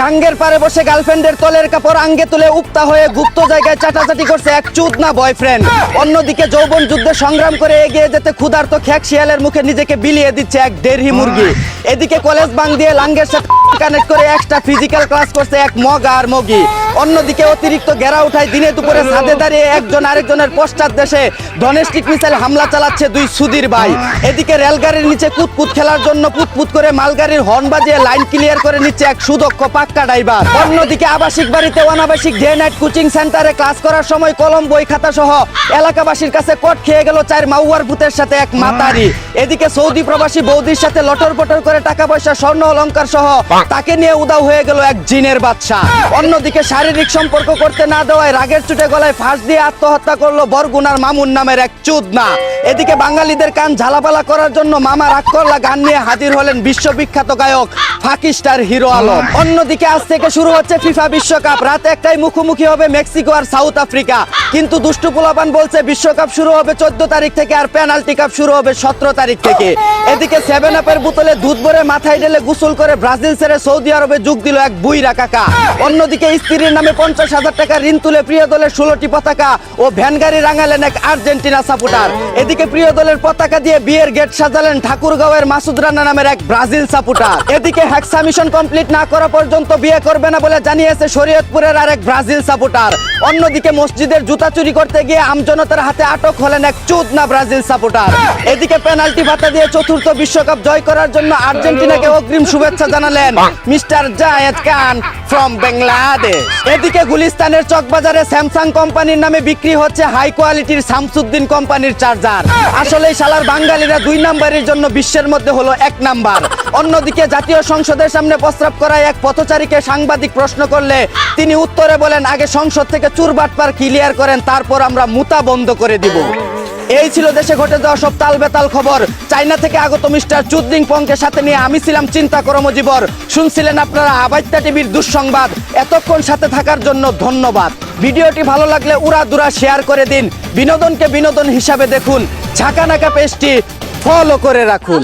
গাঙ্গের পারে বসে গার্লফ্রেন্ডের তলের কাপড় আঙ্গে তুলে উক্তা হয়ে গুপ্ত জায়গায় চাটাচাটি করছে এক চুদনা বয়ফ্রেন্ড। অন্যদিকে যৌবন যুদ্ধে সংগ্রাম করে এগিয়ে যেতে ক্ষুধার্ত খ্যাক শিয়ালের মুখে নিজেকে বিলিয়ে দিচ্ছে এক দেড়হি মুরগি। এদিকে কলেজ বাং দিয়ে লাঙ্গের সাথে কানেক্ট করে এক্সট্রা ফিজিক্যাল ক্লাস করছে এক মগা আর মগি। অন্যদিকে অতিরিক্ত ঘেরা উঠায় দিনে দুপুরে ছাদে দাঁড়িয়ে একজন আরেকজনের পশ্চাৎ দেশে ডোমেস্টিক মিসাইল হামলা চালাচ্ছে দুই সুধীর ভাই। এদিকে রেলগাড়ির নিচে কুতকুত খেলার জন্য পুতপুত করে মালগাড়ির হর্ন বাজিয়ে লাইন ক্লিয়ার করে নিচ্ছে এক সুদক্ষ পাক্কা ড্রাইভার। অন্যদিকে আবাসিক বাড়িতে অনাবাসিক ডে নাইট কোচিং সেন্টারে ক্লাস করার সময় কলম বই খাতা সহ এলাকাবাসীর কাছে কট খেয়ে গেল 4 মাউয়ার ভূতের সাথে এক মাতারি। এদিকে সৌদি প্রবাসী বৌদির সাথে লটর পটর করে টাকা পয়সা স্বর্ণ অলংকার সহ তাকে নিয়ে উদাও হয়ে গেল এক জিনের বাদশা। অন্যদিকে শারীরিক সম্পর্ক করতে না দেওয়ায় রাগের চুটে গলায় ফাঁস দিয়ে আত্মহত্যা করলো বরগুনার মামুন নামের এক চুদনা। এদিকে বাঙালিদের কান ঝালাপালা করার জন্য মামা রাগ করলা গান নিয়ে হাজির হলেন বিশ্ববিখ্যাত গায়ক ফাঁকি স্টার হিরো আলম। অন্যদিকে আজ থেকে শুরু হচ্ছে ফিফা বিশ্বকাপ। রাত 1টায় মুখোমুখি হবে মেক্সিকো আর সাউথ আফ্রিকা। কিন্তু দুষ্টু পোলাপান বলছে বিশ্বকাপ শুরু হবে 14 তারিখ থেকে আর পেনাল্টি কাপ শুরু হবে 17 তারিখ থেকে। এদিকে 7 আপের বোতলে দুধ ভরে মাথায় ঢেলে গোসল করে ব্রাজিল ছেড়ে সৌদি আরবে যোগ দিল এক বুইরা কাকা। অন্যদিকে স্ত্রীর নামে 50,000 টাকা ঋণ তুলে প্রিয় দলের 16টি পতাকা ও ভ্যান গাড়ি রাঙালেন এক আর্জেন্টিনা সাপোর্টার। এদিকে প্রিয় দলের পতাকা দিয়ে বিয়ের গেট সাজালেন ঠাকুরগাঁওয়ের মাসুদ রানা নামের এক ব্রাজিল সাপোর্টার। এদিকে হ্যাক্সা মিশন কমপ্লিট না করা পর্যন্ত বিয়ে করবে না বলে জানিয়েছে শরীয়তপুরের আরেক ব্রাজিল সাপোর্টার। অন্যদিকে মসজিদের জুতা চুরি করতে গিয়ে আমজনতার হাতে আটক হলেন এক চুদনা ব্রাজিল সাপোর্টার। এদিকে পেনাল্টি ভাতা দিয়ে চতুর্থ বিশ্বকাপ জয় করার জন্য আর্জেন্টিনাকে অগ্রিম শুভেচ্ছা জানালেন মিস্টার জায়েদ খান ফ্রম বাংলাদেশ। এদিকে গুলিস্তানের চকবাজারে স্যামসাং কোম্পানির নামে বিক্রি হচ্ছে হাই কোয়ালিটির শামসুদ্দিন কোম্পানির চার্জার। আসলে শালার বাঙালিরা 2 নাম্বারের জন্য বিশ্বের মধ্যে হলো 1 নাম্বার। অন্যদিকে জাতীয় সংসদের সামনে প্রস্রাব করায় এক পথচারীকে সাংবাদিক প্রশ্ন করলে তিনি উত্তরে বলেন আগে সংসদ থেকে চুরবাটপার ক্লিয়ার করেন, তারপর আমরা মুতা বন্ধ করে দিব। এই ছিল দেশে ঘটে যাওয়া সব তাল বেতাল খবর। চায়না থেকে আগত মিস্টার চুদলিং পংকে সাথে নিয়ে আমি ছিলাম চিন্তা কর্মজীবর। শুনছিলেন আপনারা আবাইত্যা টিভির দুঃসংবাদ। এতক্ষণ সাথে থাকার জন্য ধন্যবাদ। ভিডিওটি ভালো লাগলে উড়াদুরা শেয়ার করে দিন। বিনোদনকে বিনোদন হিসাবে দেখুন। ঝাঁকানাকা পেজটি ফলো করে রাখুন।